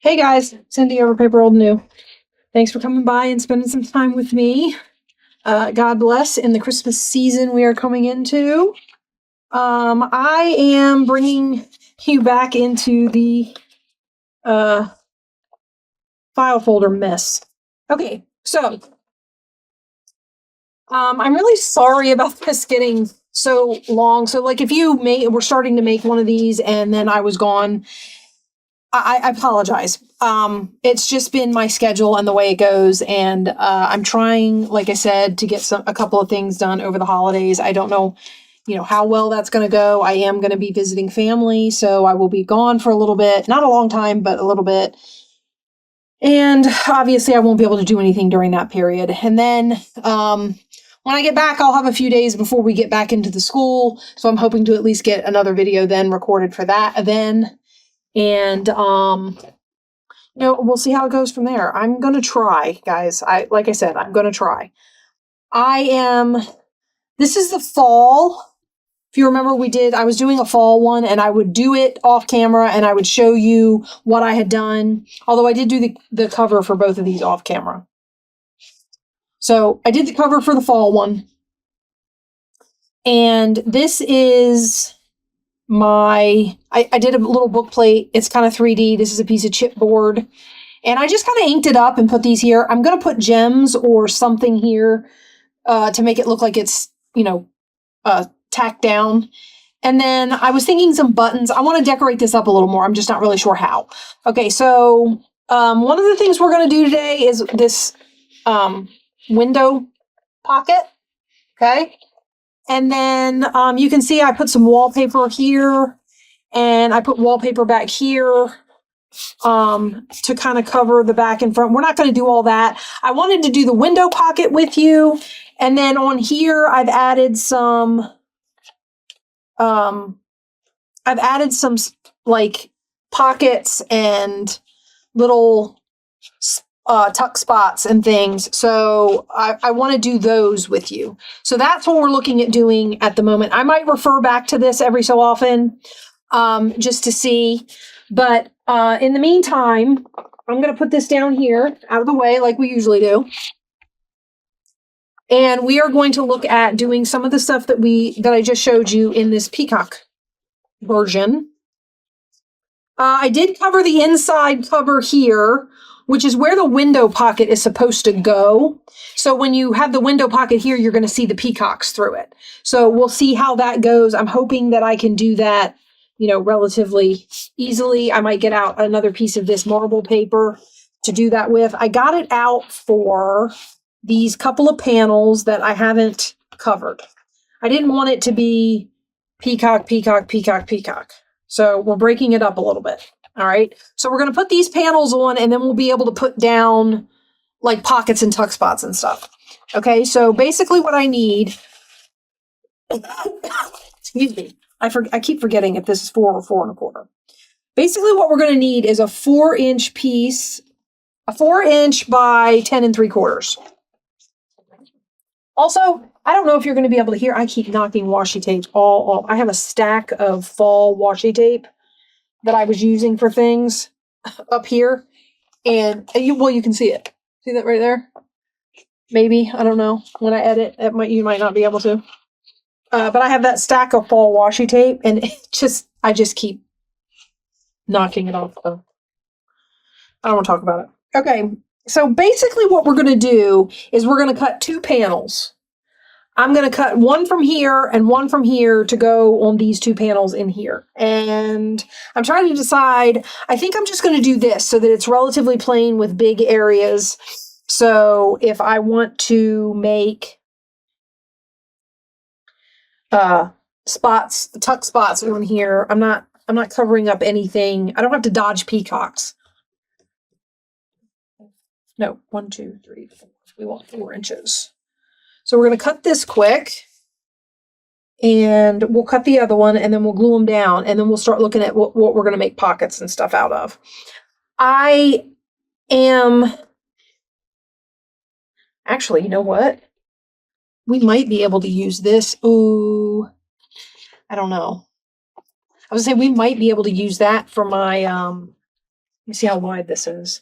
Hey guys, Cindy over paper.old.new. Thanks for coming by and spending some time with me. God bless in the Christmas season we are coming into. I am bringing you back into the file folder mess. Okay, so I'm really sorry about this getting so long. So like if you were starting to make one of these and then I was gone, I apologize. It's just been my schedule and the way it goes. And I'm trying, like I said, to get a couple of things done over the holidays. I don't know, how well that's going to go. I am going to be visiting family, so I will be gone for a little bit. Not a long time, but a little bit. And obviously I won't be able to do anything during that period. And then when I get back, I'll have a few days before we get back into the school. So I'm hoping to at least get another video then recorded for that then. And, we'll see how it goes from there. I'm going to try, guys. Like I said, I'm going to try. This is the fall. If you remember, I was doing a fall one and I would do it off camera and I would show you what I had done. Although I did do the cover for both of these off camera. So I did the cover for the fall one. And this is I did a little book plate. It's kind of 3D. This is a piece of chipboard. And I just kind of inked it up and put these here. I'm going to put gems or something here to make it look like it's, tacked down. And then I was thinking some buttons. I want to decorate this up a little more. I'm just not really sure how. Okay, so one of the things we're going to do today is this window pocket. Okay. And then you can see I put some wallpaper here and I put wallpaper back here to kind of cover the back and front. We're not going to do all that. I wanted to do the window pocket with you. And then on here, I've added some like pockets and little tuck spots and things. So I want to do those with you. So that's what we're looking at doing at the moment. I might refer back to this every so often just to see. But in the meantime, I'm going to put this down here out of the way like we usually do. And we are going to look at doing some of the stuff that I just showed you in this peacock version. I did cover the inside cover here, which is where the window pocket is supposed to go. So when you have the window pocket here, you're going to see the peacocks through it. So we'll see how that goes. I'm hoping that I can do that, relatively easily. I might get out another piece of this marble paper to do that with. I got it out for these couple of panels that I haven't covered. I didn't want it to be peacock, peacock, peacock, peacock. So we're breaking it up a little bit. All right. So we're going to put these panels on and then we'll be able to put down like pockets and tuck spots and stuff. Okay. So basically what I need, excuse me. I keep forgetting if this is 4 or 4 1/4. Basically what we're going to need is a 4-inch piece, a 4-inch by 10 3/4. Also, I don't know if you're going to be able to hear. I keep knocking washi tape all off. I have a stack of fall washi tape that I was using for things up here. And you can see it. See that right there? Maybe. I don't know. When I edit, you might not be able to. But I have that stack of fall washi tape and I just keep knocking it off. So I don't want to talk about it. Okay. So basically what we're going to do is we're going to cut 2 panels. I'm going to cut one from here and one from here to go on these 2 panels in here. And I'm trying to decide, I think I'm just going to do this so that it's relatively plain with big areas. So if I want to make spots, tuck spots on here, I'm not covering up anything. I don't have to dodge peacocks. No, 1, 2, 3, 4. We want 4 inches. So we're going to cut this quick and we'll cut the other one and then we'll glue them down and then we'll start looking at what we're going to make pockets and stuff out of. Actually, you know what? We might be able to use this. Ooh, I don't know. I was saying we might be able to use that for my me see how wide this is.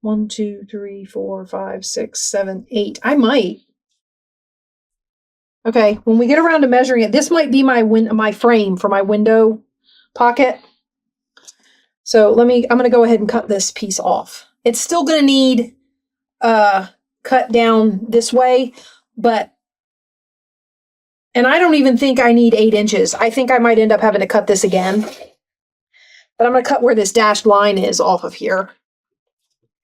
1, 2, 3, 4, 5, 6, 7, 8. I might. Okay, when we get around to measuring it, this might be my frame for my window pocket. So I'm going to go ahead and cut this piece off. It's still going to need cut down this way, and I don't even think I need 8 inches. I think I might end up having to cut this again. But I'm going to cut where this dashed line is off of here.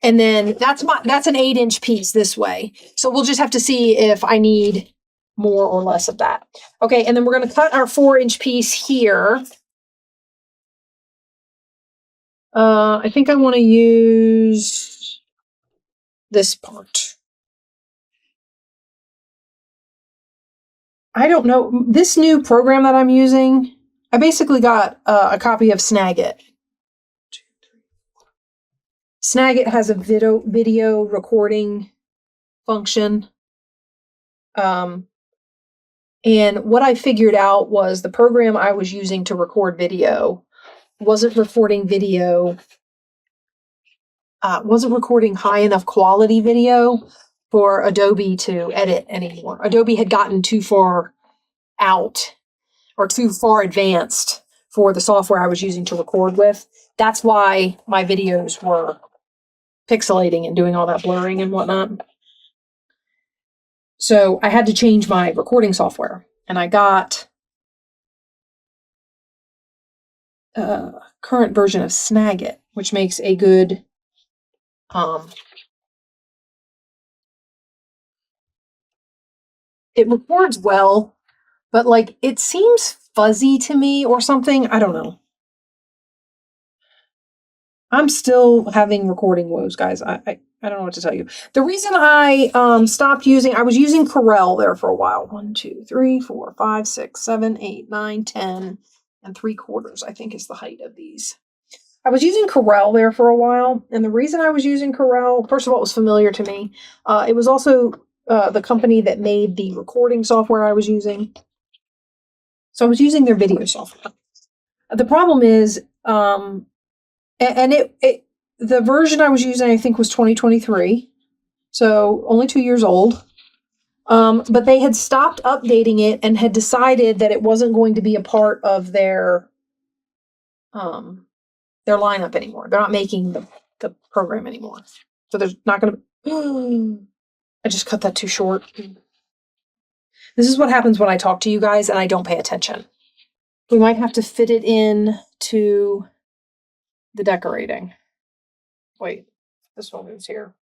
And then that's an 8-inch piece this way. So we'll just have to see if I need more or less of that. Okay, and then we're going to cut our 4-inch piece here. I think I want to use this part. I don't know. This new program that I'm using, I basically got a copy of Snagit. Snagit has a video recording function. And what I figured out was the program I was using to record video wasn't recording high enough quality video for Adobe to edit anymore. Adobe had gotten too far out or too far advanced for the software I was using to record with. That's why my videos were pixelating and doing all that blurring and whatnot. So I had to change my recording software, and I got a current version of Snagit, which makes a good it records well, but like it seems fuzzy to me or something. I don't know. I'm still having recording woes, guys. I don't know what to tell you. The reason I stopped using, I was using Corel there for a while. 1, 2, 3, 4, 5, 6, 7, 8, 9, 10, and 3/4, I think is the height of these. I was using Corel there for a while, and the reason I was using Corel, first of all, it was familiar to me. It was also the company that made the recording software I was using. So I was using their video software. The problem is, the version I was using, I think, was 2023, so only 2 years old. But they had stopped updating it and had decided that it wasn't going to be a part of their lineup anymore. They're not making the program anymore. So there's not going to... I just cut that too short. This is what happens when I talk to you guys and I don't pay attention. We might have to fit it in to the decorating. Wait, this one goes here.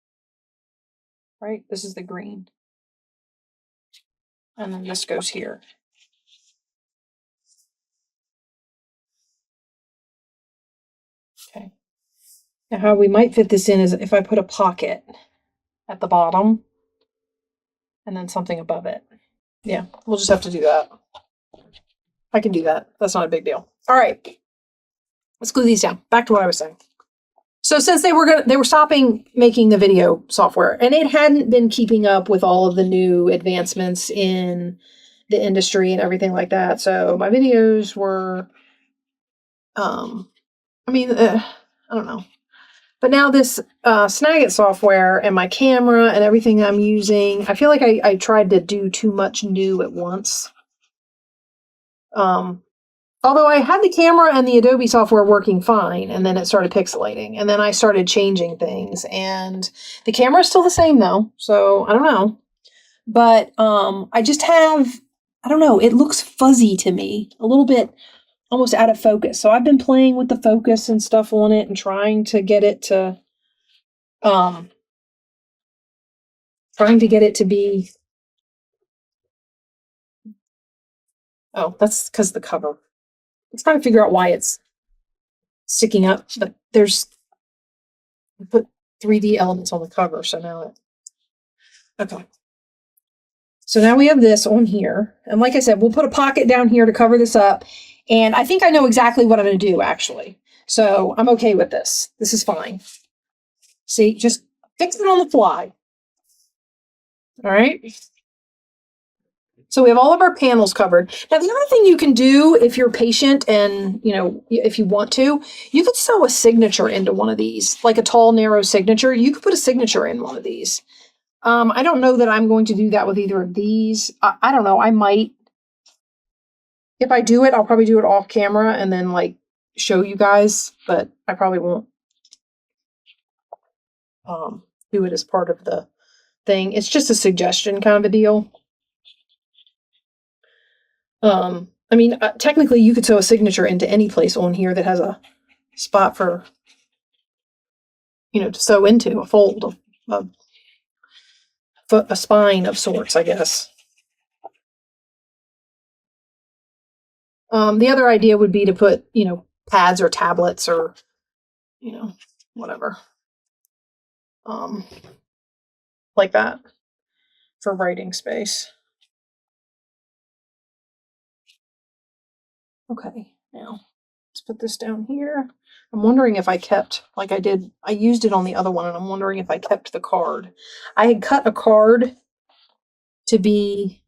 Right? This is the green. And then this goes here. Okay. Now how we might fit this in is if I put a pocket at the bottom and then something above it. Yeah, we'll just have to do that. I can do that. That's not a big deal. All right. Let's glue these down. Back to what I was saying. So since they were stopping making the video software, and it hadn't been keeping up with all of the new advancements in the industry and everything like that. So my videos were, I don't know. But now this Snagit software and my camera and everything I'm using, I feel like I tried to do too much new at once. Although I had the camera and the Adobe software working fine, and then it started pixelating, and then I started changing things, and the camera is still the same though, so I don't know. But I just have, I don't know, it looks fuzzy to me, a little bit almost out of focus. So I've been playing with the focus and stuff on it and trying to get it to be, oh, that's because of the cover. Let's try to figure out why it's sticking up, but I put 3D elements on the cover, so now okay. So now we have this on here, and like I said, we'll put a pocket down here to cover this up, and I think I know exactly what I'm going to do, actually. So I'm okay with this. This is fine. See, just fix it on the fly. All right. So we have all of our panels covered. Now, the other thing you can do if you're patient and, if you want to, you could sew a signature into one of these, like a tall, narrow signature. You could put a signature in one of these. I don't know that I'm going to do that with either of these. I don't know. I might. If I do it, I'll probably do it off camera and then like show you guys, but I probably won't do it as part of the thing. It's just a suggestion kind of a deal. I mean, technically you could sew a signature into any place on here that has a spot for, to sew into, a fold, a spine of sorts, I guess. The other idea would be to put, pads or tablets or, whatever. Like that for writing space. Okay, now let's put this down here. I'm wondering if I kept, like I used it on the other one, and I'm wondering if I kept the card. I had cut a card to be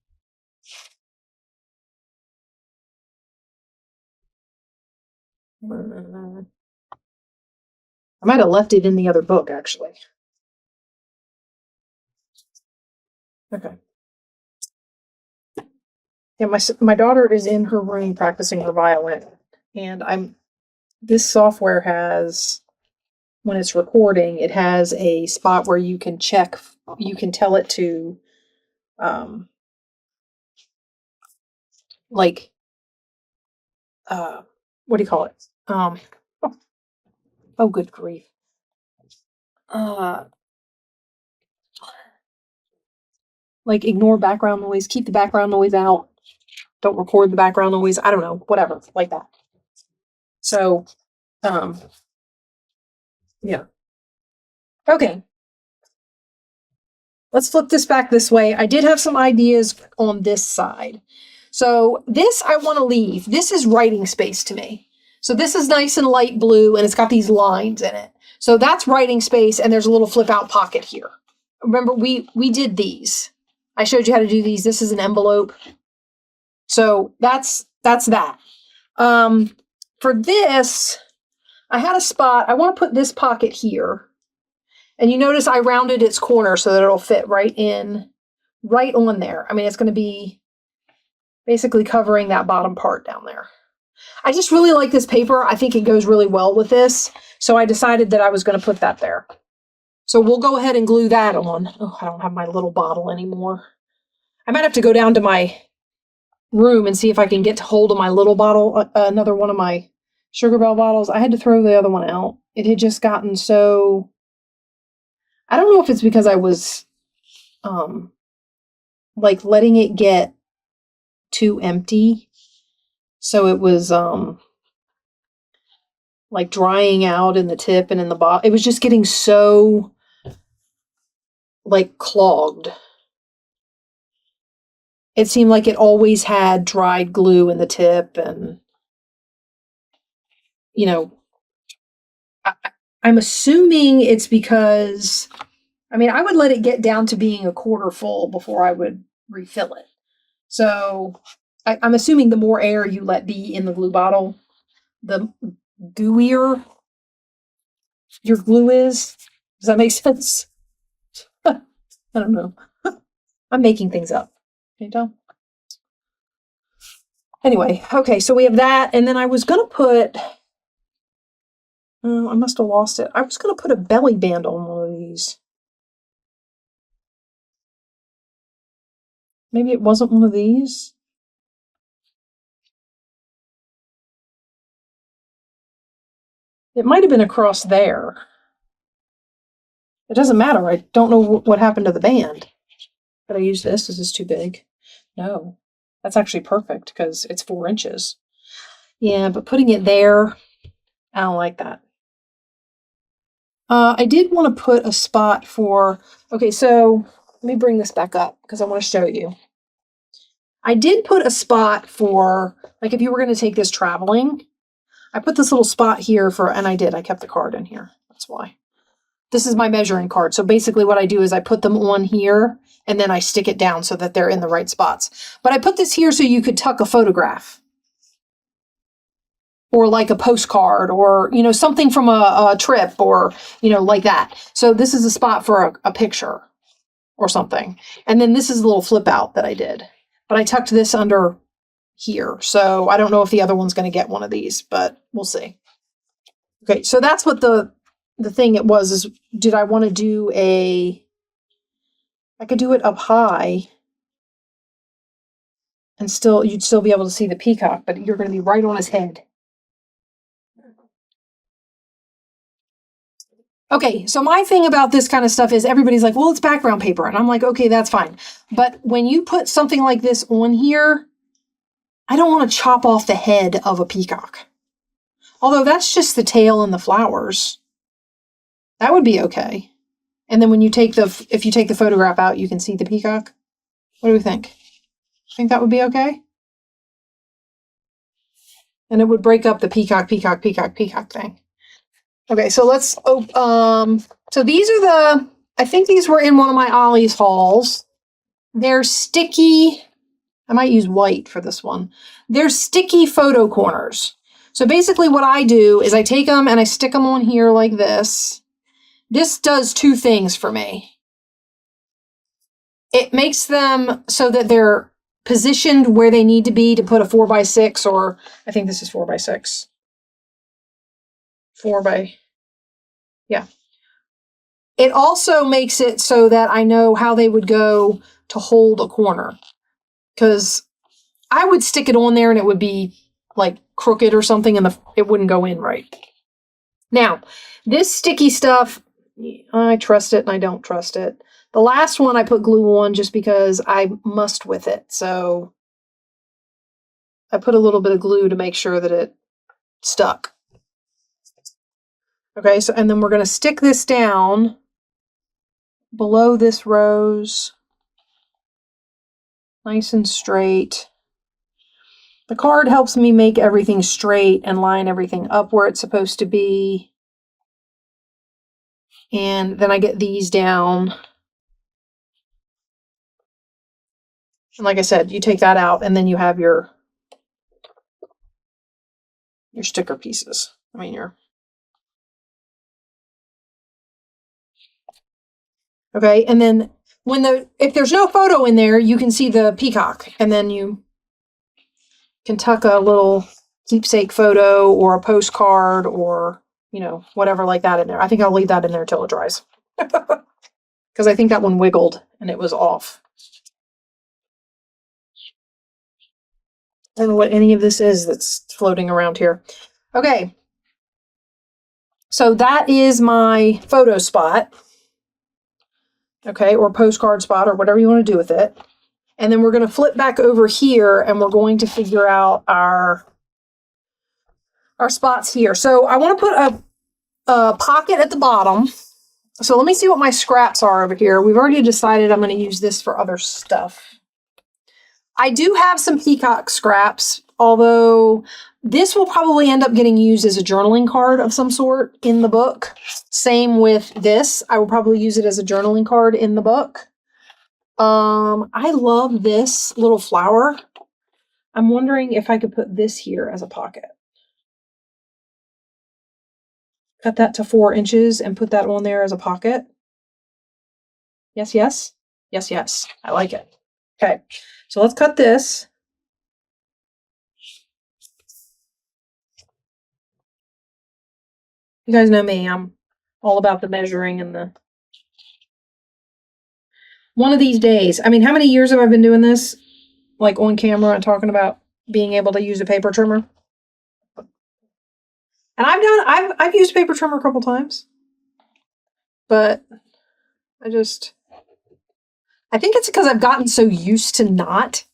I might have left it in the other book, actually. Okay. Yeah, my daughter is in her room practicing her violin, and this software has, when it's recording, it has a spot where you can check, you can tell it to, like, what do you call it? Oh, good grief. Like ignore background noise, keep the background noise out, don't record the background noise. I don't know, whatever, like that. So, yeah. Okay. Let's flip this back this way. I did have some ideas on this side. So this I want to leave. This is writing space to me. So this is nice and light blue, and it's got these lines in it. So that's writing space, and there's a little flip out pocket here. Remember, we did these. I showed you how to do these. This is an envelope. So that's that. For this, I had a spot. I want to put this pocket here. And you notice I rounded its corner so that it'll fit right on there. I mean, it's going to be basically covering that bottom part down there. I just really like this paper. I think it goes really well with this. So I decided that I was going to put that there. So we'll go ahead and glue that on. Oh, I don't have my little bottle anymore. I might have to go down to my room and see if I can get hold of my little bottle, another one of my Sugar Bell bottles. I had to throw the other one out. It had just gotten so... I don't know if it's because I was like letting it get too empty. So it was like drying out in the tip and in the bottom. It was just getting so like clogged. It seemed like it always had dried glue in the tip, and I'm assuming it's because, I mean, I would let it get down to being a quarter full before I would refill it. So I'm assuming the more air you let be in the glue bottle, the gooier your glue is. Does that make sense? I don't know. I'm making things up. Can you tell? Anyway, okay, so we have that. And then I was going to put, I must have lost it. I was going to put a belly band on one of these. Maybe it wasn't one of these. It might have been across there. It doesn't matter. I don't know what happened to the band. Did I use this? Is this too big? No. That's actually perfect because it's 4 inches. Yeah, but putting it there, I don't like that. I did want to put a spot for... Okay, so let me bring this back up because I want to show you. I did put a spot for, like, if you were going to take this traveling, I put this little spot here for, and I kept the card in here. That's why. this is my measuring card. So basically what I do is I put them on here and then I stick it down so that they're in the right spots. But I put this here so you could tuck a photograph or like a postcard or, you know, something from a trip or, you know, like that. So this is a spot for a picture or something. And then this is a little flip out that I did. But I tucked this under here. So I don't know if the other one's going to get one of these, but we'll see. Okay, so that's what the thing it was, is did I want to do I could do it up high and you'd still be able to see the peacock, but you're going to be right on his head. Okay, so my thing about this kind of stuff is everybody's like, well, it's background paper. And I'm like, okay, that's fine. But when you put something like this on here, I don't want to chop off the head of a peacock. Although that's just the tail and the flowers. That would be okay. And then when you take if you take the photograph out, you can see the peacock. What do we think? Think that would be okay? And it would break up the peacock thing. Okay, so let's, so these are I think these were in one of my Ollie's hauls. They're sticky, I might use white for this one. They're sticky photo corners. So basically what I do is I take them and I stick them on here like this. This does two things for me. It makes them so that they're positioned where they need to be to put a 4x6, or I think this is 4x6. Yeah. It also makes it so that I know how they would go to hold a corner, because I would stick it on there and it would be like crooked or something and it wouldn't go in right. Now, this sticky stuff, I trust it and I don't trust it. The last one I put glue on just because I must with it. So I put a little bit of glue to make sure that it stuck. Okay, so and then we're going to stick this down below this rose, nice and straight. The card helps me make everything straight and line everything up where it's supposed to be. And then I get these down. And like I said, you take that out and then you have your sticker pieces. I mean, okay, and then if there's no photo in there, you can see the peacock, and then you can tuck a little keepsake photo or a postcard or, you know, whatever like that in there. I think I'll leave that in there till it dries. Because I think that one wiggled and it was off. I don't know what any of this is that's floating around here. Okay. So that is my photo spot. Okay, or postcard spot or whatever you want to do with it. And then we're going to flip back over here and we're going to figure out our spots here. So I want to put a pocket at the bottom. So let me see what my scraps are over here. We've already decided I'm going to use this for other stuff. I do have some peacock scraps, although this will probably end up getting used as a journaling card of some sort in the book. Same with this. I will probably use it as a journaling card in the book. I love this little flower. I'm wondering if I could put this here as a pocket. Cut that to 4 inches and put that on there as a pocket. Yes, yes. Yes, yes. I like it. Okay, so let's cut this. You guys know me. I'm all about the measuring and the... One of these days, I mean, how many years have I been doing this? Like on camera and talking about being able to use a paper trimmer? And I've used a paper trimmer a couple times. But I think it's because I've gotten so used to not.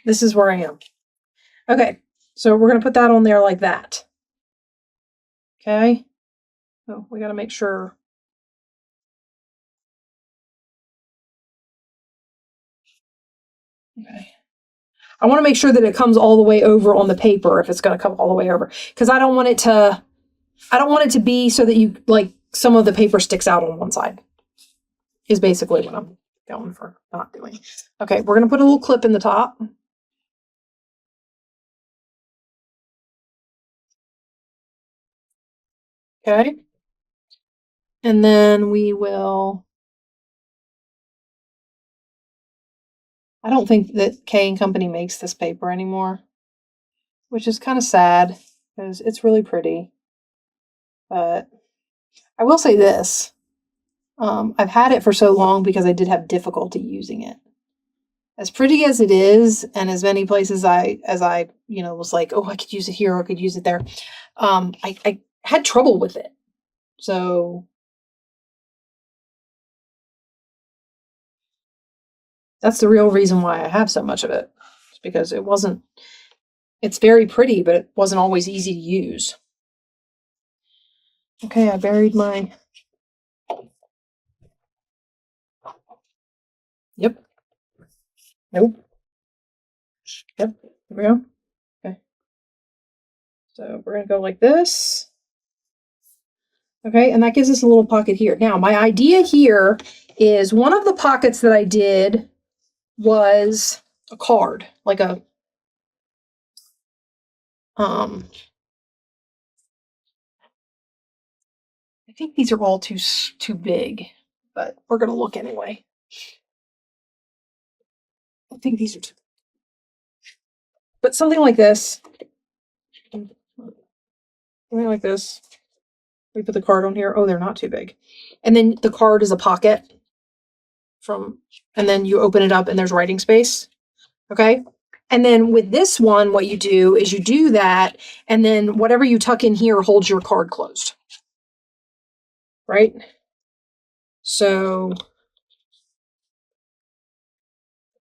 This is where I am. Okay, so we're going to put that on there like that. Okay. So we got to make sure. Okay. I want to make sure that it comes all the way over on the paper if it's going to come all the way over, because I don't want it to be so that you like some of the paper sticks out on one side is basically what I'm going for not doing. Okay, we're going to put a little clip in the top. Okay. And then we will, I don't think that K & Company makes this paper anymore, which is kind of sad because it's really pretty. But I will say this, I've had it for so long because I did have difficulty using it. As pretty as it is, and as many places as I was like, oh, I could use it here, or I could use it there. I had trouble with it. So that's the real reason why I have so much of it. It's because it's very pretty, but it wasn't always easy to use. Okay, I buried my, yep. Nope. Yep, there we go. Okay. So we're gonna go like this. Okay, and that gives us a little pocket here. Now, my idea here is one of the pockets that I did was a card, like a I think these are all too big, but we're gonna look anyway. I think these are too, but something like this, something like this. We put the card on here. Oh, they're not too big, and then the card is a pocket and then you open it up and there's writing space. Okay. And then with this one, what you do is you do that, and then whatever you tuck in here holds your card closed. Right? So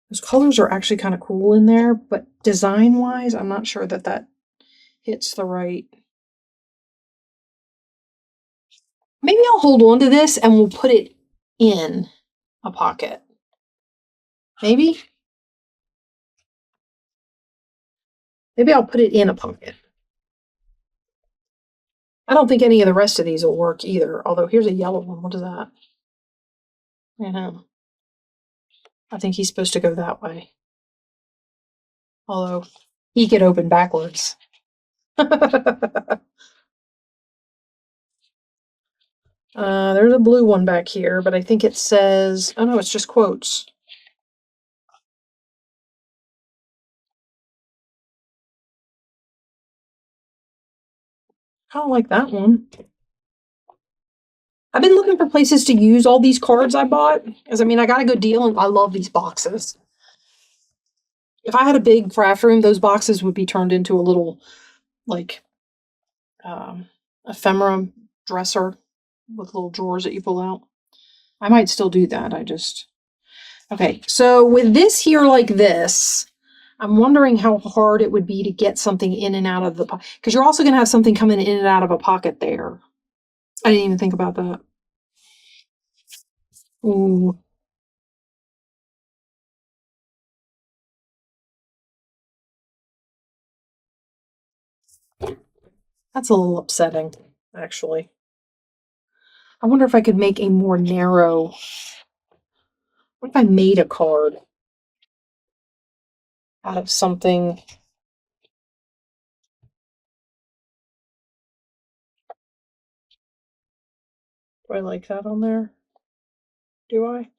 those colors are actually kind of cool in there, but design-wise, I'm not sure that hits the right. Maybe I'll hold on to this and we'll put it in a pocket. Maybe? Maybe I'll put it in a pocket. I don't think any of the rest of these will work either, although here's a yellow one. What is that? I think he's supposed to go that way. Although he could open backwards. There's a blue one back here, but I think it says, oh no, it's just quotes. I don't like that one. I've been looking for places to use all these cards I bought, because I mean, I got a good deal and I love these boxes. If I had a big craft room, those boxes would be turned into a little, like, ephemera dresser with little drawers that you pull out. I might still do that. Okay, so with this here like this, I'm wondering how hard it would be to get something in and out of the pocket, because you're also going to have something coming in and out of a pocket there. I didn't even think about that. Ooh. That's a little upsetting, actually. I wonder if I could make a more narrow. What if I made a card out of something? Do I like that on there? Do I?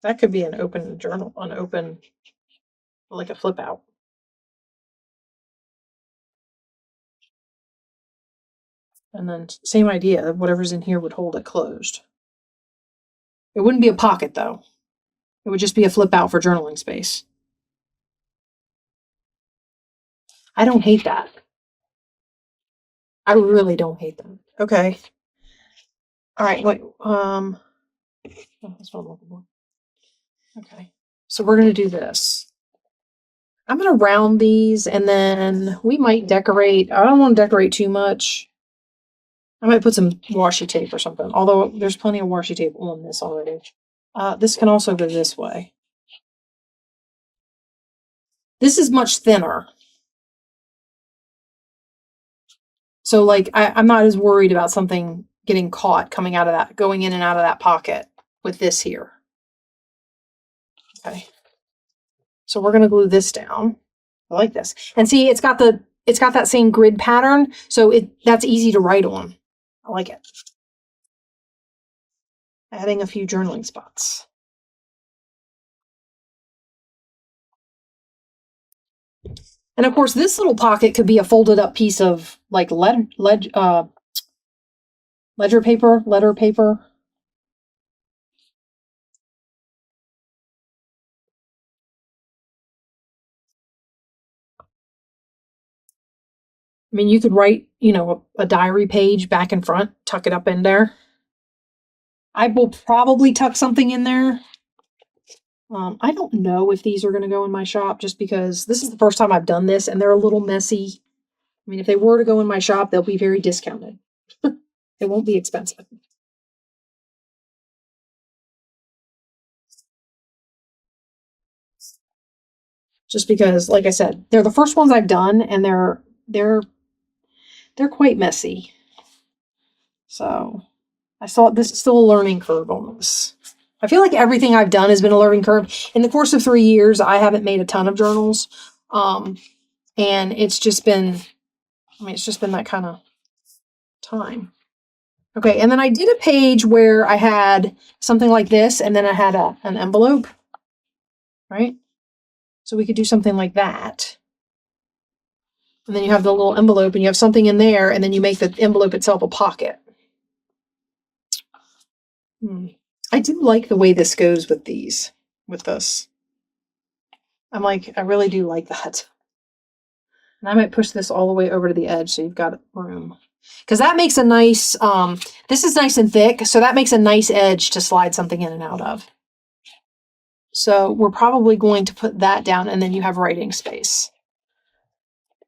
That could be an open journal, like a flip out. And then same idea, whatever's in here would hold it closed. It wouldn't be a pocket though. It would just be a flip out for journaling space. I don't hate that. I really don't hate that. Okay. All right, wait. Oh, that's what I'm looking for. Okay. So we're going to do this. I'm going to round these, and then we might decorate. I don't want to decorate too much. I might put some washi tape or something, although there's plenty of washi tape on this already. This can also go this way. This is much thinner. So, like, I'm not as worried about something getting caught coming out of that, going in and out of that pocket with this here. Okay. So we're going to glue this down. I like this. And see, it's got that same grid pattern, so that's easy to write on. I like it. Adding a few journaling spots. And of course, this little pocket could be a folded up piece of like letter paper. I mean, you could write, a diary page back and front, tuck it up in there. I will probably tuck something in there. I don't know if these are going to go in my shop just because this is the first time I've done this and they're a little messy. I mean, if they were to go in my shop, they'll be very discounted. It won't be expensive. Just because, like I said, they're the first ones I've done and they're quite messy. So I saw this is still a learning curve on this. I feel like everything I've done has been a learning curve. In the course of 3 years, I haven't made a ton of journals. And it's just been that kind of time. Okay, and then I did a page where I had something like this, and then I had an envelope, right? So we could do something like that. And then you have the little envelope, and you have something in there, and then you make the envelope itself a pocket. I do like the way this goes with this. I really do like that. And I might push this all the way over to the edge so you've got room. Because that makes a nice, this is nice and thick, so that makes a nice edge to slide something in and out of. So we're probably going to put that down, and then you have writing space.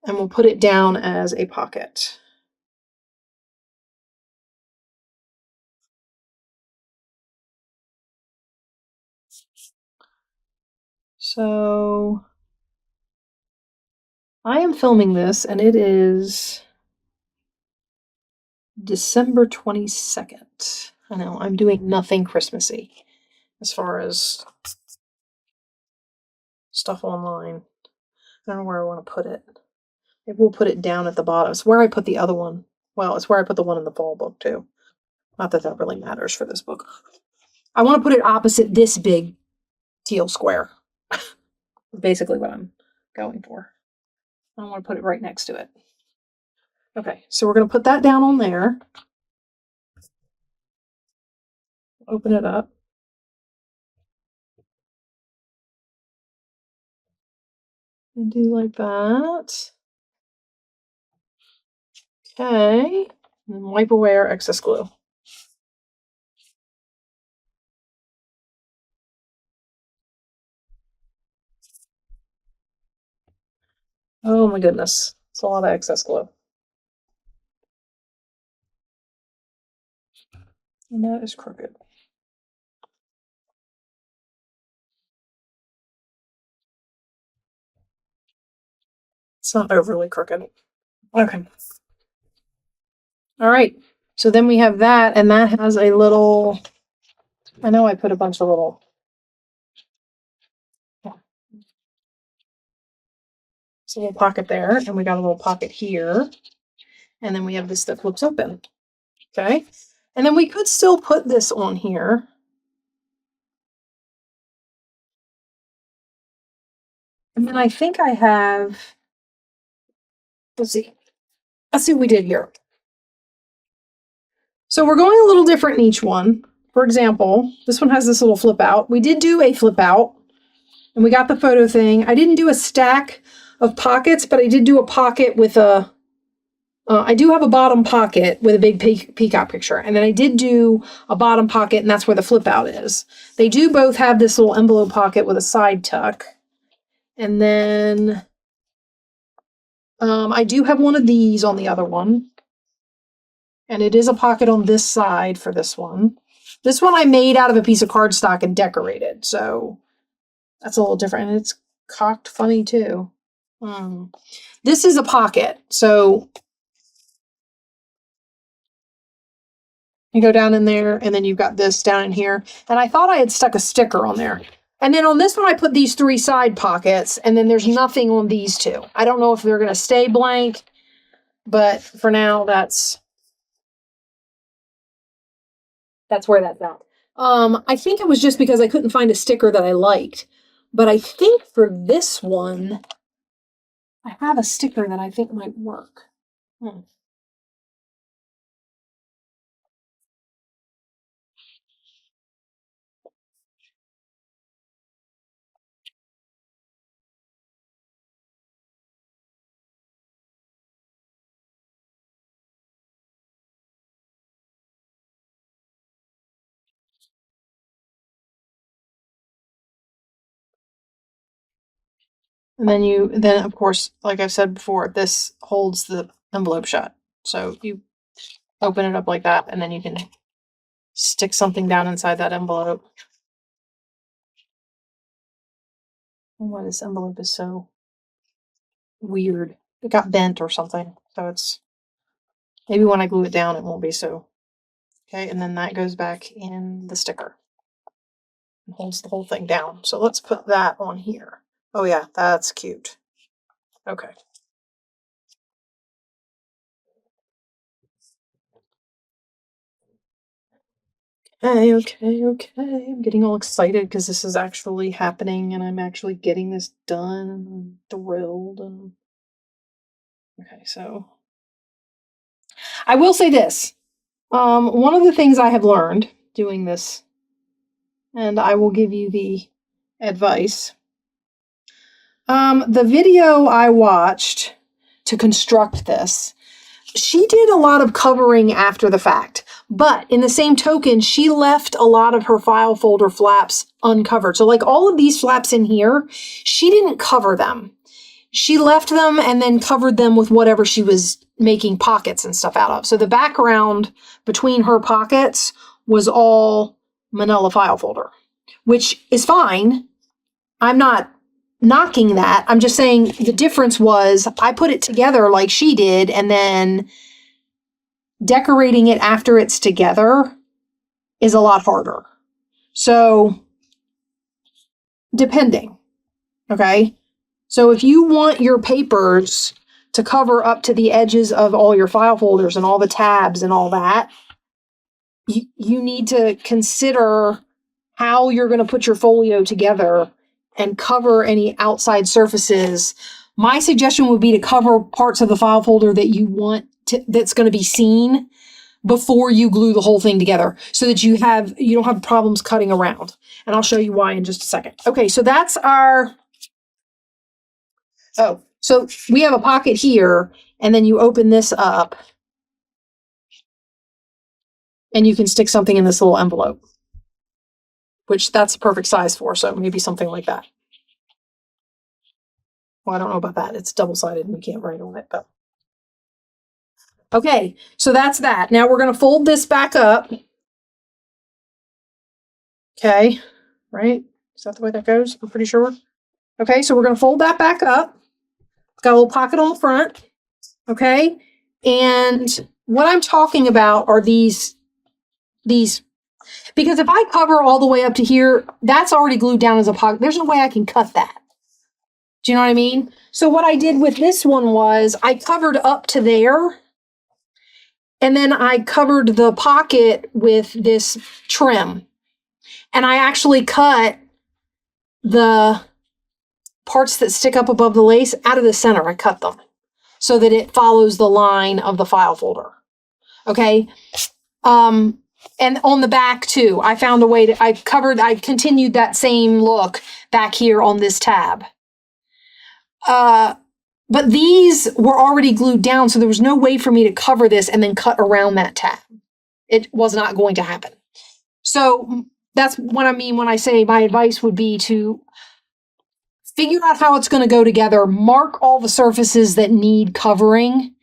And we'll put it down as a pocket. So I am filming this, and it is December 22nd. I know, I'm doing nothing Christmassy as far as stuff online. I don't know where I want to put it. Maybe we'll put it down at the bottom. It's where I put the other one. Well, it's where I put the one in the fall book, too. Not that that really matters for this book. I want to put it opposite this big teal square. Basically what I'm going for. I want to put it right next to it. Okay, so we're going to put that down on there. Open it up. And do like that. Okay. And wipe away our excess glue. Oh my goodness. It's a lot of excess glue. And that is crooked. It's not overly crooked. Okay. All right. So then we have that, and that has a little, I know I put a bunch of little, it's a little pocket there, and we got a little pocket here. And then we have this that flips open. Okay. And then we could still put this on here. And then I think I have, let's see what we did here. So we're going a little different in each one. For example, this one has this little flip out. We did do a flip out, and we got the photo thing. I didn't do a stack of pockets, but I did do a pocket with a, I do have a bottom pocket with a big peacock picture. And then I did do a bottom pocket, and that's where the flip out is. They do both have this little envelope pocket with a side tuck. And then I do have one of these on the other one. And it is a pocket on this side for this one. This one I made out of a piece of cardstock and decorated. So that's a little different. And it's cocked funny too. This is a pocket. So You go down in there, and then you've got this down in here. And I thought I had stuck a sticker on there. And then on this one, I put these 3 side pockets, and then there's nothing on these 2. I don't know if they're going to stay blank, but for now, that's where that's at. I think it was just because I couldn't find a sticker that I liked. But I think for this one, I have a sticker that I think might work. And then of course, like I've said before, this holds the envelope shut. So you open it up like that, and then you can stick something down inside that envelope. Why this envelope is so weird. It got bent or something. So it's maybe when I glue it down, it won't be so. Okay, and then that goes back in the sticker. It holds the whole thing down. So let's put that on here. Oh yeah, that's cute. Okay. Okay. I'm getting all excited because this is actually happening and I'm actually getting this done and I'm thrilled. And okay, so I will say this. One of the things I have learned doing this, and I will give you the advice. The video I watched to construct this, she did a lot of covering after the fact, but in the same token, she left a lot of her file folder flaps uncovered. So like all of these flaps in here, she didn't cover them. She left them and then covered them with whatever she was making pockets and stuff out of. So the background between her pockets was all manila file folder, which is fine. I'm not knocking that. I'm just saying the difference was I put it together like she did, and then decorating it after it's together is a lot harder. So, depending. Okay? So if you want your papers to cover up to the edges of all your file folders and all the tabs and all that, you need to consider how you're going to put your folio together and cover any outside surfaces. My suggestion would be to cover parts of the file folder that you want that's going to be seen before you glue the whole thing together so that you don't have problems cutting around. And I'll show you why in just a second. Okay, so that's our... Oh, so we have a pocket here, and then you open this up, and you can stick something in this little envelope, which that's the perfect size for, so maybe something like that. Well, I don't know about that. It's double-sided, and you can't write on it, but... Okay, so that's that. Now we're going to fold this back up. Okay, right? Is that the way that goes? I'm pretty sure. Okay, so we're going to fold that back up. It's got a little pocket on the front. Okay, and what I'm talking about are these, because if I cover all the way up to here, that's already glued down as a pocket. There's no way I can cut that. Do you know what I mean? So what I did with this one was I covered up to there, and then I covered the pocket with this trim. And I actually cut the parts that stick up above the lace out of the center. I cut them so that it follows the line of the file folder. Okay. And on the back too, I found a way to, I continued that same look back here on this tab. But these were already glued down, so there was no way for me to cover this and then cut around that tab. It was not going to happen. So that's what I mean when I say my advice would be to figure out how it's going to go together, mark all the surfaces that need covering,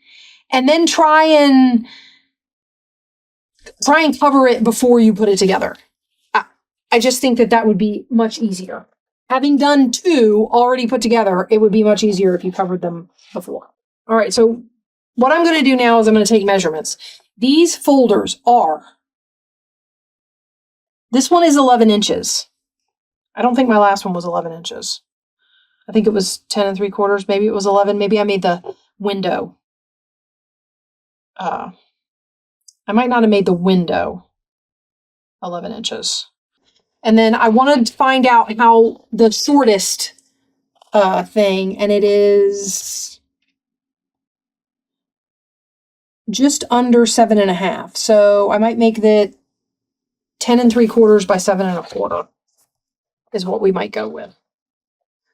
and then try and cover it before you put it together. I just think that would be much easier. Having done 2 already put together, it would be much easier if you covered them before. All right, so what I'm going to do now is I'm going to take measurements. These folders are This one is 11 inches. I don't think my last one was 11 inches. I think it was 10 3/4. Maybe it was 11. Maybe I made the window. I might not have made the window 11 inches. And then I wanted to find out how the shortest thing, and it is just under 7.5. So I might make that 10 3/4 by 7 1/4 is what we might go with.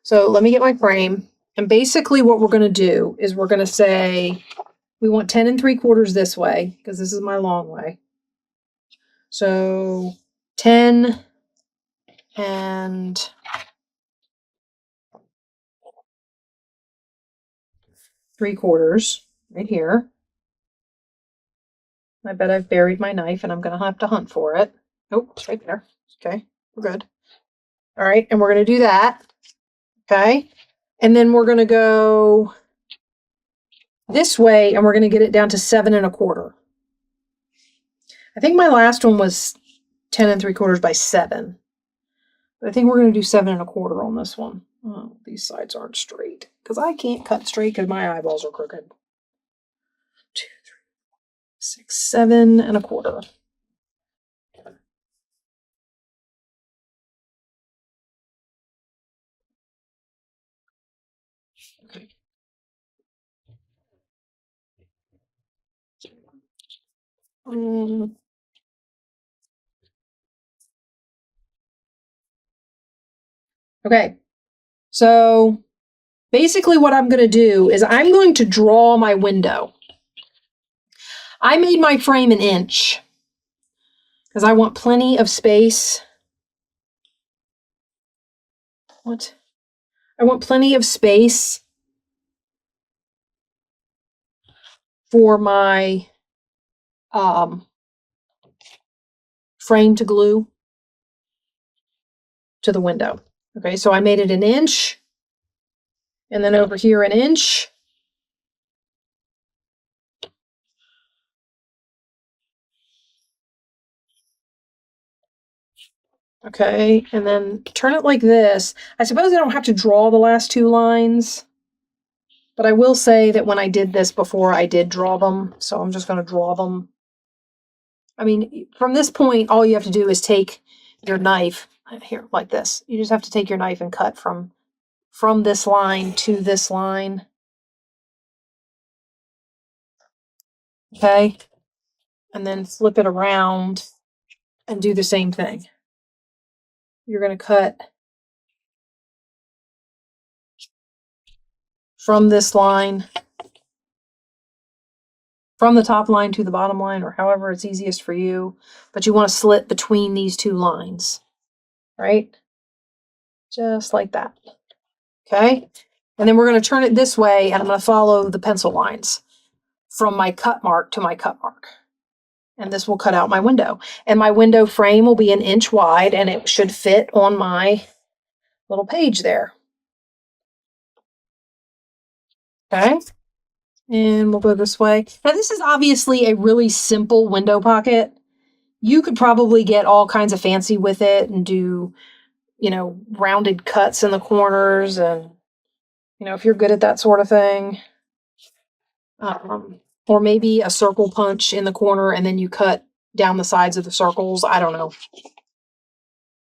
So let me get my frame. And basically what we're going to do is we're going to say we want 10 3/4 this way because this is my long way. So 10 and 3/4 right here. I bet I've buried my knife and I'm going to have to hunt for it. Oh, it's right there. Okay, we're good. All right, and we're going to do that. Okay, and then we're going to go this way and we're going to get it down to 7 1/4. I think my last one was 10 3/4 by 7. But I think we're going to do 7 1/4 on this one. Oh, these sides aren't straight because I can't cut straight because my eyeballs are crooked. 2, 3, 6, 7 1/4. Okay. Okay. So basically what I'm going to do is I'm going to draw my window. I made my frame 1 inch because I want plenty of space. What? I want plenty of space for my frame to glue to the window. Okay, so I made it 1 inch, and then over here 1 inch. Okay, and then turn it like this. I suppose I don't have to draw the last 2 lines, but I will say that when I did this before, I did draw them, so I'm just going to draw them. I mean, from this point, all you have to do is take your knife here like this. You just have to take your knife and cut from this line to this line. Okay, and then flip it around and do the same thing. You're going to cut from this line, from the top line to the bottom line, or however it's easiest for you, but you want to slit between these 2 lines, right? Just like that. Okay, and then we're going to turn it this way, and I'm going to follow the pencil lines from my cut mark to my cut mark. And this will cut out my window. And my window frame will be 1 inch wide, and it should fit on my little page there. Okay, and we'll go this way. Now this is obviously a really simple window pocket. You could probably get all kinds of fancy with it and do, you know, rounded cuts in the corners, and, you know, if you're good at that sort of thing. Or maybe a circle punch in the corner and then you cut down the sides of the circles. I don't know.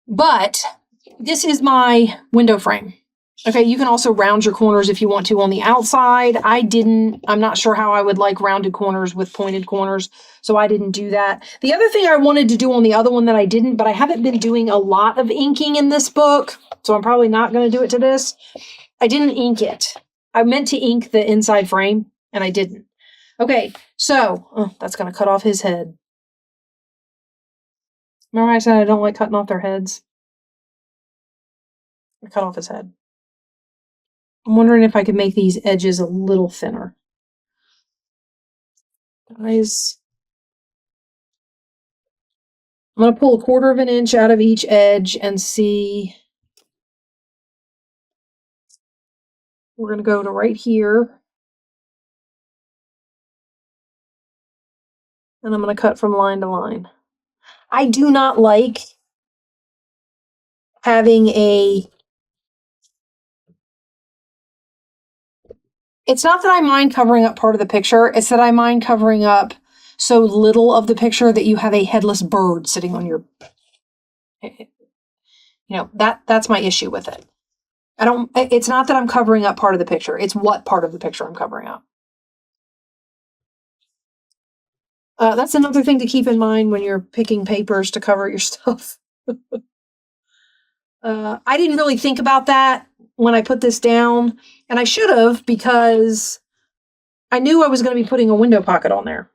But this is my window frame. Okay, you can also round your corners if you want to on the outside. I'm not sure how I would like rounded corners with pointed corners, so I didn't do that. The other thing I wanted to do on the other one that I didn't, but I haven't been doing a lot of inking in this book, so I'm probably not going to do it to this. I didn't ink it. I meant to ink the inside frame, and I didn't. Okay, so, that's going to cut off his head. Remember I said I don't like cutting off their heads? I cut off his head. I'm wondering if I could make these edges a little thinner. Guys, I'm going to pull 1/4 of an inch out of each edge and see. We're going to go to right here. And I'm going to cut from line to line. I do not like having it's not that I mind covering up part of the picture, it's that I mind covering up so little of the picture that you have a headless bird sitting on your, that's my issue with it. It's not that I'm covering up part of the picture, it's what part of the picture I'm covering up. That's another thing to keep in mind when you're picking papers to cover your stuff. I didn't really think about that when I put this down, and I should have, because I knew I was going to be putting a window pocket on there.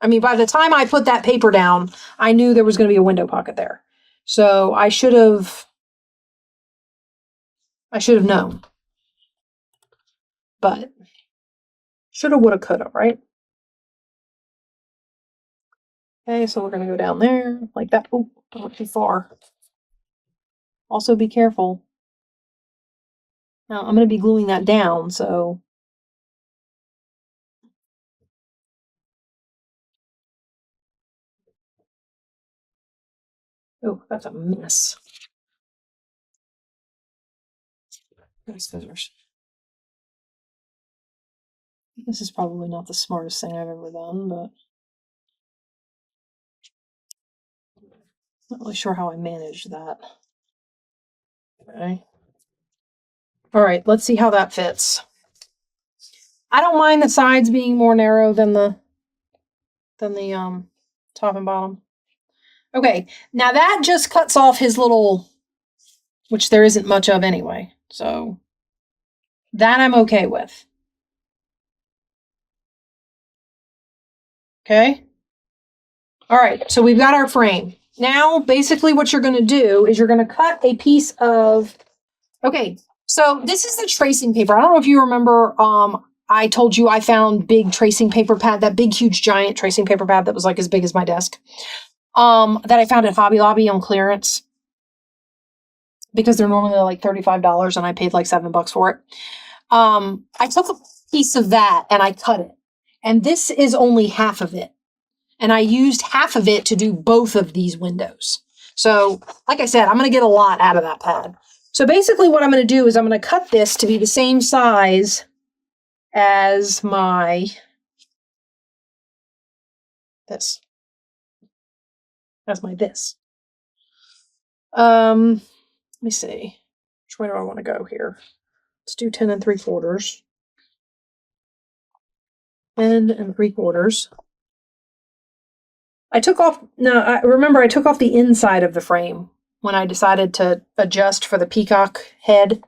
I mean, by the time I put that paper down, I knew there was going to be a window pocket there. So I should have known. But shoulda, woulda, coulda, right? Okay, so we're going to go down there like that. Oh, not too far. Also be careful. Now I'm going to be gluing that down, so. Oh, that's a mess. Scissors. This is probably not the smartest thing I've ever done, but not really sure how I managed that. Okay. All right, let's see how that fits. I don't mind the sides being more narrow than the top and bottom. Okay, now that just cuts off his little, which there isn't much of anyway. So that I'm okay with. Okay. All right, so we've got our frame. Now, basically what you're going to do is you're going to cut a piece of, okay, so this is the tracing paper. I don't know if you remember, I told you I found big tracing paper pad, that big, huge, giant tracing paper pad that was like as big as my desk, that I found at Hobby Lobby on clearance because they're normally like $35 and I paid like $7 for it. I took a piece of that and I cut it, and this is only half of it. And I used half of it to do both of these windows. So, like I said, I'm going to get a lot out of that pad. So basically what I'm going to do is I'm going to cut this to be the same size as my, this. Let me see. Which way do I want to go here? Let's do 10 3/4. 10 3/4. I took off the inside of the frame when I decided to adjust for the peacock head.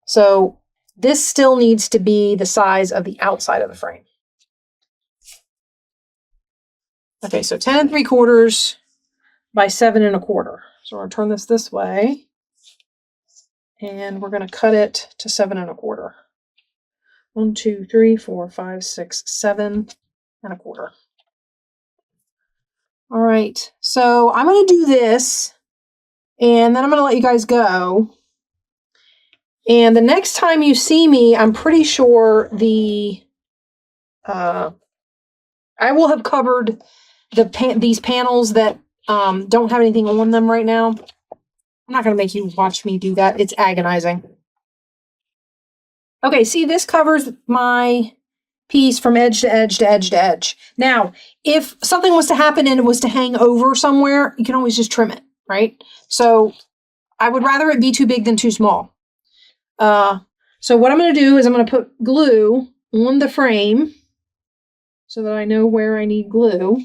So this still needs to be the size of the outside of the frame. Okay, so 10 3/4 by 7 1/4. So we're going to turn this way, and we're going to cut it to 7 1/4. 1, 2, 3, 4, 5, 6, 7 1/4. All right, so I'm going to do this, and then I'm going to let you guys go. And the next time you see me, I'm pretty sure I will have covered these panels that don't have anything on them right now. I'm not going to make you watch me do that. It's agonizing. Okay, see, this covers my piece from edge to edge to edge to edge. Now, if something was to happen and it was to hang over somewhere, you can always just trim it, right? So I would rather it be too big than too small. So what I'm going to do is I'm going to put glue on the frame so that I know where I need glue.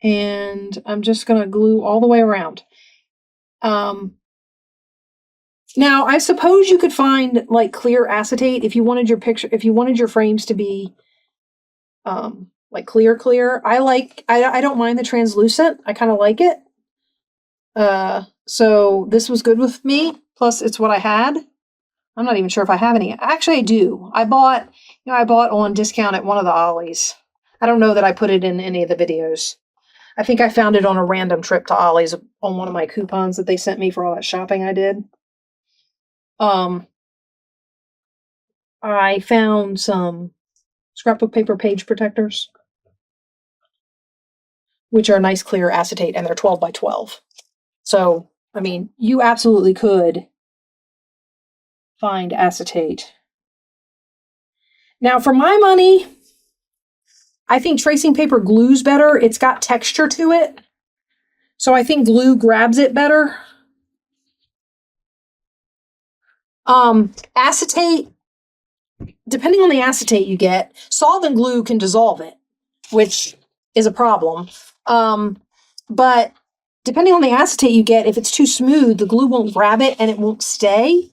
And I'm just going to glue all the way around. Now, I suppose you could find like clear acetate if you wanted your frames to be like clear. I don't mind the translucent. I kind of like it. So this was good with me. Plus, it's what I had. I'm not even sure if I have any. Actually, I do. I bought on discount at one of the Ollies. I don't know that I put it in any of the videos. I think I found it on a random trip to Ollie's on one of my coupons that they sent me for all that shopping I did. I found some scrapbook paper page protectors. which are nice clear acetate, and they're 12 by 12. So, I mean, you absolutely could find acetate. Now, for my money, I think tracing paper glues better. It's got texture to it. So I think glue grabs it better. Acetate, depending on the acetate you get, solvent glue can dissolve it, which is a problem. But depending on the acetate you get, if it's too smooth, the glue won't grab it and it won't stay.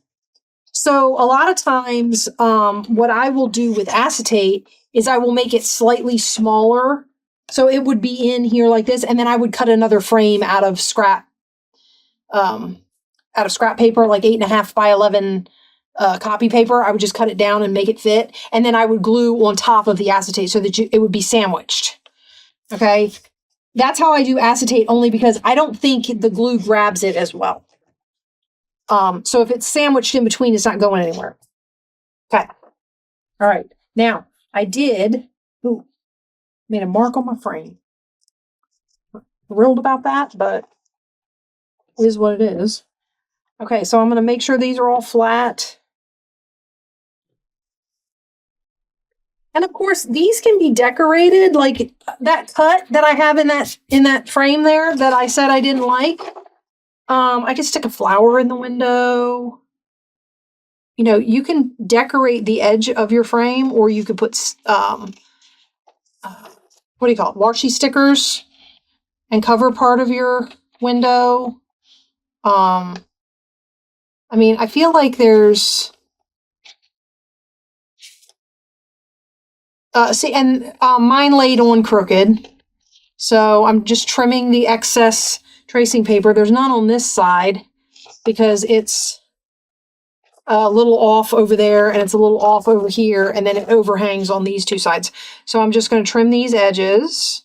So a lot of times, what I will do with acetate is I will make it slightly smaller. So it would be in here like this, and then I would cut another frame out of scrap paper, like 8.5 by 11 copy paper. I would just cut it down and make it fit, and then I would glue on top of the acetate so that it would be sandwiched. Okay, that's how I do acetate, only because I don't think the glue grabs it as well. So if it's sandwiched in between, it's not going anywhere. Okay. All right. Now, I made a mark on my frame. Thrilled about that, but it is what it is. Okay, so I'm going to make sure these are all flat. And of course, these can be decorated, like that cut that I have in that frame there that I said I didn't like. I could stick a flower in the window. You know, you can decorate the edge of your frame, or you could put, what do you call it? Washi stickers and cover part of your window. I mean, I feel like there's, mine laid on crooked. So I'm just trimming the excess tracing paper. There's none on this side because it's a little off over there and it's a little off over here, and then it overhangs on these two sides. So I'm just going to trim these edges.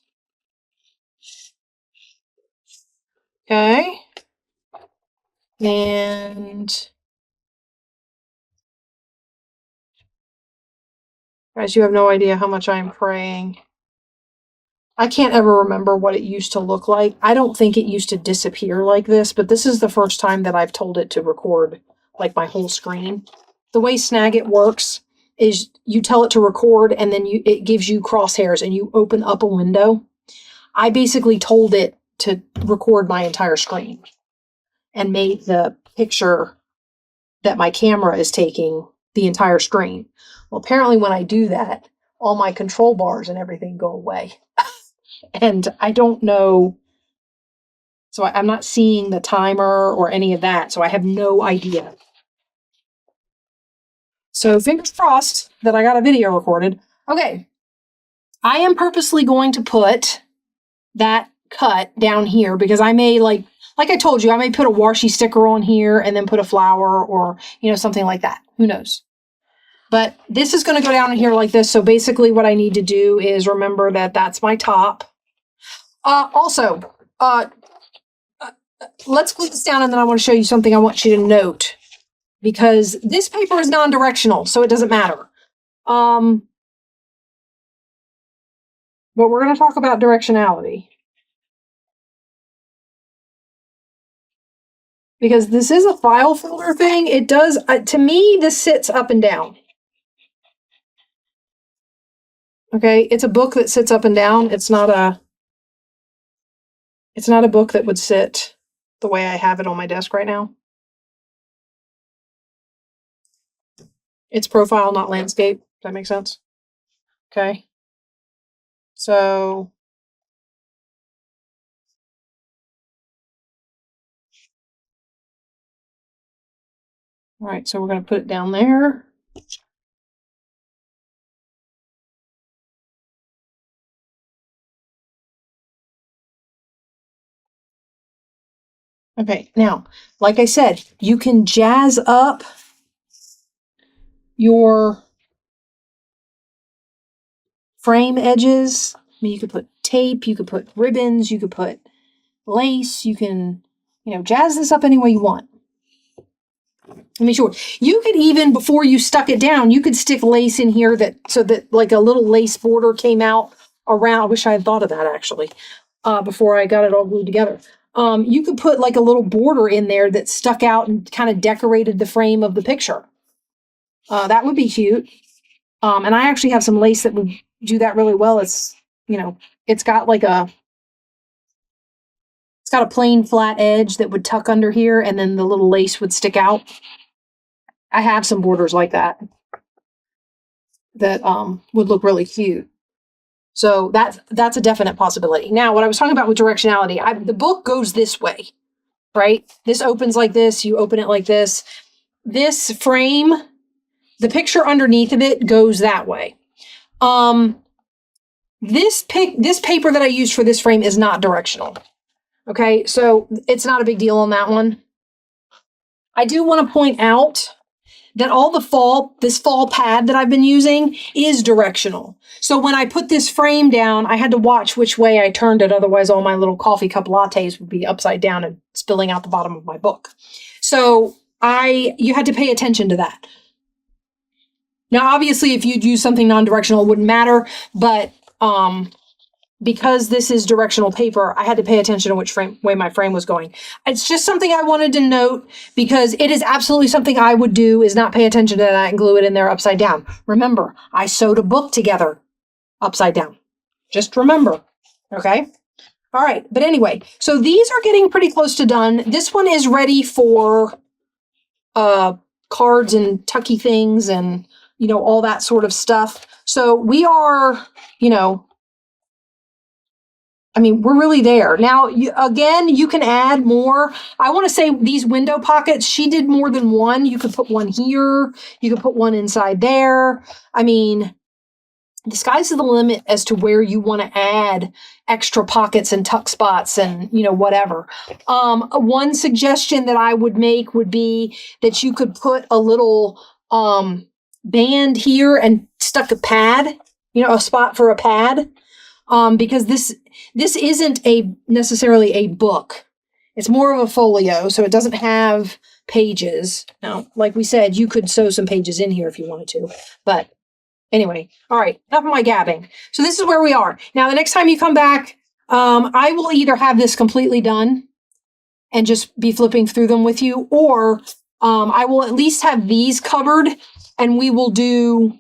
Okay. And guys, you have no idea how much I'm praying. I can't ever remember what it used to look like. I don't think it used to disappear like this, but this is the first time that I've told it to record like my whole screen. The way Snagit works is you tell it to record, and then it gives you crosshairs and you open up a window. I basically told it to record my entire screen and made the picture that my camera is taking the entire screen. Well, apparently when I do that, all my control bars and everything go away. And I don't know. So I'm not seeing the timer or any of that. So I have no idea. So fingers crossed that I got a video recorded. Okay. I am purposely going to put that cut down here because I may, like I told you, I may put a washi sticker on here and then put a flower or, something like that. Who knows? But this is going to go down in here like this. So basically what I need to do is remember that that's my top. Also, let's glue this down, and then I want to show you something I want you to note, because this paper is non-directional, so it doesn't matter. But we're going to talk about directionality, because this is a file folder thing. It does, to me, this sits up and down. Okay, it's a book that sits up and down. It's not a book that would sit the way I have it on my desk right now. It's profile, not landscape. Does that make sense? Okay. So all right, so we're going to put it down there. Okay, now, like I said, you can jazz up your frame edges. I mean, you could put tape, you could put ribbons, you could put lace, you can, jazz this up any way you want. I mean, sure, you could even, before you stuck it down, you could stick lace in here so that like a little lace border came out around. I wish I had thought of that, actually. before I got it all glued together. You could put like a little border in there that stuck out and kind of decorated the frame of the picture. That would be cute. And I actually have some lace that would do that really well. It's, you know, it's got a plain flat edge that would tuck under here, and then the little lace would stick out. I have some borders like that would look really cute. So that's a definite possibility. Now, what I was talking about with directionality, the book goes this way, right? This opens like this. You open it like this. This frame, the picture underneath of it goes that way. This paper that I used for this frame is not directional. Okay, so it's not a big deal on that one. I do want to point out that this fall pad that I've been using is directional. So when I put this frame down, I had to watch which way I turned it. Otherwise, all my little coffee cup lattes would be upside down and spilling out the bottom of my book. So you had to pay attention to that. Now, obviously, if you'd use something non-directional, it wouldn't matter. But because this is directional paper, I had to pay attention to which way my frame was going. It's just something I wanted to note, because it is absolutely something I would do, is not pay attention to that and glue it in there upside down. Remember, I sewed a book together upside down. Just remember, okay? All right, but anyway, so these are getting pretty close to done. This one is ready for cards and tucky things and, all that sort of stuff. So we are, we're really there. Now, you can add more. I want to say these window pockets, she did more than one. You could put one here. You could put one inside there. The sky's the limit as to where you want to add extra pockets and tuck spots and, whatever. One suggestion that I would make would be that you could put a little band here and stuck a pad, a spot for a pad. Because this isn't necessarily a book. It's more of a folio, so it doesn't have pages. Now, like we said, you could sew some pages in here if you wanted to. But anyway, all right, enough of my gabbing. So this is where we are. Now, the next time you come back, I will either have this completely done and just be flipping through them with you, or I will at least have these covered, and we will do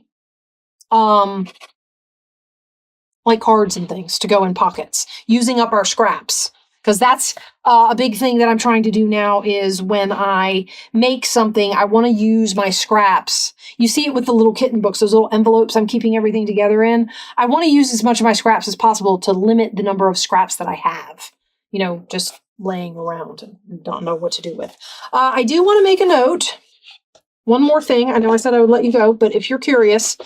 like cards and things to go in pockets, using up our scraps. Because that's a big thing that I'm trying to do now, is when I make something, I want to use my scraps. You see it with the little kitten books, those little envelopes I'm keeping everything together in. I want to use as much of my scraps as possible to limit the number of scraps that I have, just laying around and don't know what to do with. I do want to make a note. One more thing. I know I said I would let you go, but if you're curious,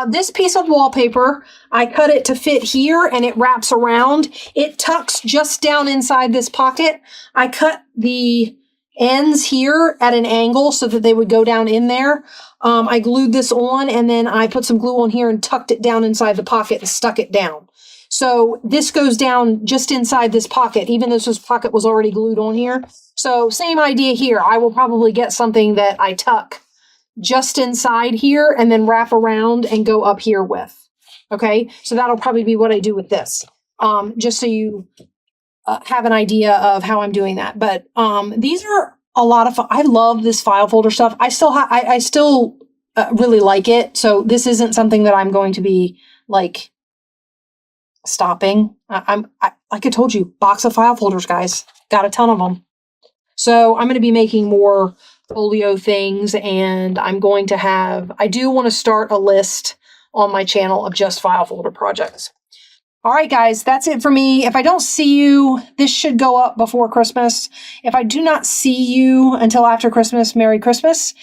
this piece of wallpaper, I cut it to fit here and it wraps around. It tucks just down inside this pocket. I cut the ends here at an angle so that they would go down in there. I glued this on, and then I put some glue on here and tucked it down inside the pocket and stuck it down. So this goes down just inside this pocket, even though this pocket was already glued on here. So same idea here. I will probably get something that I tuck just inside here and then wrap around and go up here with. Okay, so that'll probably be what I do with this, just so you have an idea of how I'm doing that. But these are a lot of fun. I love this file folder stuff. I still really like it. So this isn't something that I'm going to be like stopping. Like I told you, box of file folders, guys. Got a ton of them. So I'm going to be making more folio things, and I do want to start a list on my channel of just file folder projects. All right, guys, that's it for me. If I don't see you, this should go up before Christmas. If I do not see you until after Christmas, Merry Christmas.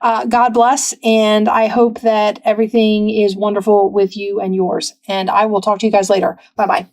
God bless, and I hope that everything is wonderful with you and yours. And I will talk to you guys later. Bye-bye.